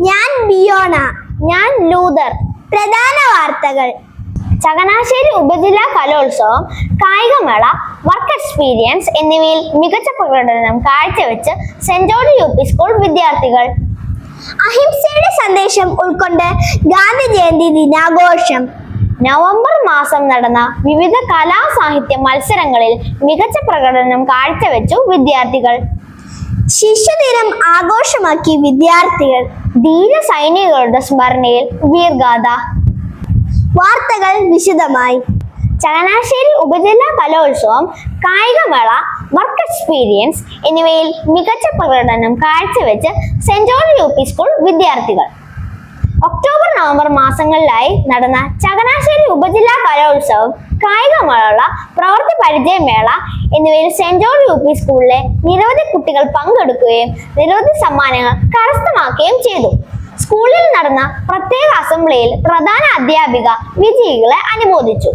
ഞാൻ ബിയോണ. ഞാൻ ലൂതർ. പ്രധാന വാർത്തകൾ: ചങ്ങനാശ്ശേരി ഉപജില്ലാ കലോത്സവം, കായികമേള, വർക്ക് എക്സ്പീരിയൻസ് എന്നിവയിൽ മികച്ച പ്രകടനം കാഴ്ചവെച്ച് സെന്റ് ജോർജ് യു.പി. സ്കൂൾ വിദ്യാർത്ഥികൾ. അഹിംസയുടെ സന്ദേശം ഉൾക്കൊണ്ട് ഗാന്ധി ജയന്തി ദിനാഘോഷം. നവംബർ മാസം നടന്ന വിവിധ കലാ സാഹിത്യ മത്സരങ്ങളിൽ മികച്ച പ്രകടനം കാഴ്ചവെച്ചു വിദ്യാർത്ഥികൾ. ശിശുദിനം ആഘോഷമാക്കി വിദ്യാർത്ഥികൾ. ധീര സൈനികരുടെ സ്മരണയിൽ വീർഗാഥ. വാർത്തകൾ വിശദമായി. ചങ്ങനാശ്ശേരി ഉപജില്ലാ കലോത്സവം, കായികമേള, വർക്ക് എക്സ്പീരിയൻസ് എന്നിവയിൽ മികച്ച പ്രകടനം കാഴ്ചവെച്ച് സെന്റ് ജോർജ് യു.പി. സ്കൂൾ വിദ്യാർത്ഥികൾ. ഒക്ടോബർ നവംബർ മാസങ്ങളിലായി നടന്ന ചങ്ങനാശ്ശേരി ഉപജില്ലാ കലോത്സവം, കായികമേള, പ്രവൃത്തി പരിചയമേള എന്നിവയിൽ സെന്റ് ജോർജ് യു.പി. സ്കൂളിലെ നിരവധി കുട്ടികൾ പങ്കെടുക്കുകയും നിരവധി സമ്മാനങ്ങൾ കരസ്ഥമാക്കുകയും ചെയ്തു. സ്കൂളിൽ നടന്ന പ്രത്യേക അസംബ്ലിയിൽ പ്രധാന അധ്യാപിക വിജയികളെ അനുമോദിച്ചു.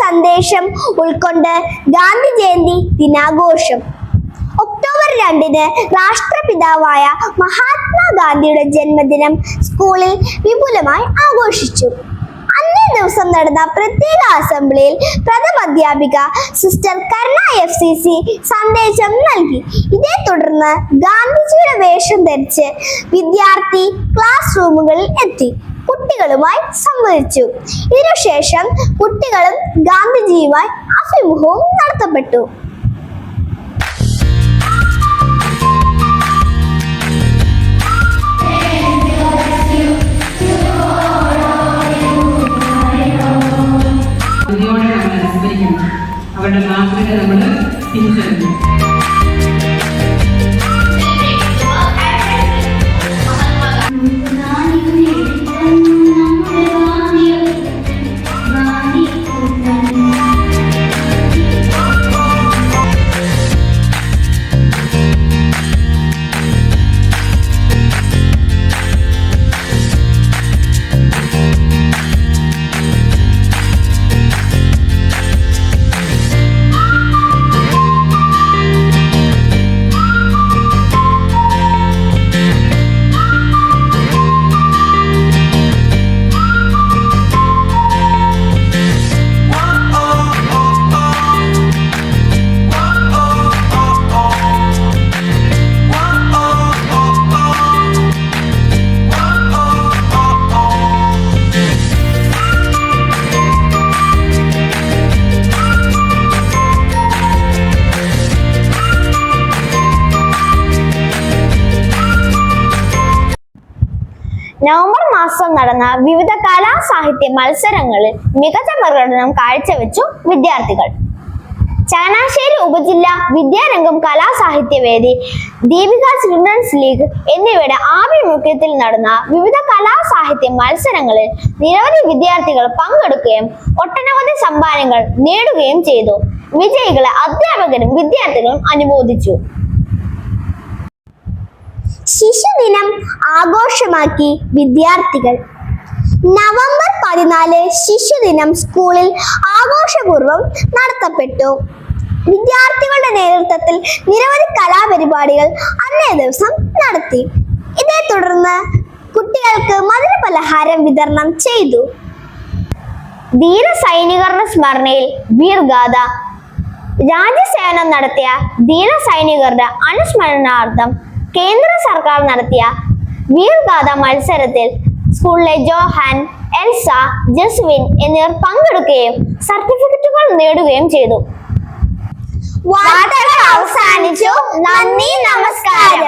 സന്ദേശം ഉൾക്കൊണ്ട് ഗാന്ധി ജയന്തി ദിനാഘോഷം. ഒക്ടോബർ 2 രാഷ്ട്രപിതാവായ മഹാത്മാഗാന്ധിയുടെ ജന്മദിനം സ്കൂളിൽ വിപുലമായി ആഘോഷിച്ചു. അന്നേ ദിവസം നടന്ന പ്രത്യേക അസംബ്ലിയിൽ പ്രഥമാധ്യാപിക സിസ്റ്റർ കരുണ FCC സന്ദേശം നൽകി. ഇതേ തുടർന്ന് ഗാന്ധിജിയുടെ വേഷം ധരിച്ച് വിദ്യാർത്ഥി ക്ലാസ് റൂമുകളിൽ എത്തി കുട്ടികളുമായി സംവദിച്ചു. ഇതിനുശേഷം കുട്ടികളും ഗാന്ധിജിയുമായി അഭിമുഖവും നടത്തപ്പെട്ടു. അവരുടെ മാതൃക നമ്മൾ തിരിച്ചറിഞ്ഞു. നവംബർ മാസം നടന്ന വിവിധ കലാ സാഹിത്യ മത്സരങ്ങളിൽ മികച്ച പ്രകടനം കാഴ്ചവെച്ചു വിദ്യാർത്ഥികൾ. ചങ്ങനാശ്ശേരി ഉപജില്ല വിദ്യാരംഗം കലാസാഹിത്യവേദി, ദീപിക ചിൽഡ്രൻസ് ലീഗ് എന്നിവയുടെ ആഭിമുഖ്യത്തിൽ നടന്ന വിവിധ കലാസാഹിത്യ മത്സരങ്ങളിൽ നിരവധി വിദ്യാർത്ഥികൾ പങ്കെടുക്കുകയും ഒട്ടനവധി സമ്മാനങ്ങൾ നേടുകയും ചെയ്തു. വിജയികളെ അധ്യാപകരും വിദ്യാർത്ഥികളും അനുമോദിച്ചു. ശിശുദിനം ആഘോഷമാക്കി വിദ്യാർത്ഥികൾ. നവംബർ 14 ശിശുദിനം സ്കൂളിൽ ആഘോഷപൂർവ്വം നടത്തപ്പെട്ടു. വിദ്യാർത്ഥികളുടെ നേതൃത്വത്തിൽ നിരവധി കലാപരിപാടികൾ അന്നേ ദിവസം നടത്തി. ഇതേ തുടർന്ന് കുട്ടികൾക്ക് മധുരപലഹാരം വിതരണം ചെയ്തു. ധീര സൈനികരുടെ സ്മരണയിൽ വീർഗാഥ. രാജ്യസേവനം നടത്തിയ ധീര സൈനികരുടെ അനുസ്മരണാർത്ഥം കേന്ദ്ര സർക്കാർ നടത്തിയ വീർഗാഥ മത്സരത്തിൽ സ്കൂളിലെ ജോഹാൻ, എൽസ, ജസ്വിൻ എന്നിവർ പങ്കെടുക്കുകയും സർട്ടിഫിക്കറ്റുകൾ നേടുകയും ചെയ്തു. വാർത്തകൾ അവസാനിച്ചു. നന്ദി, നമസ്കാരം.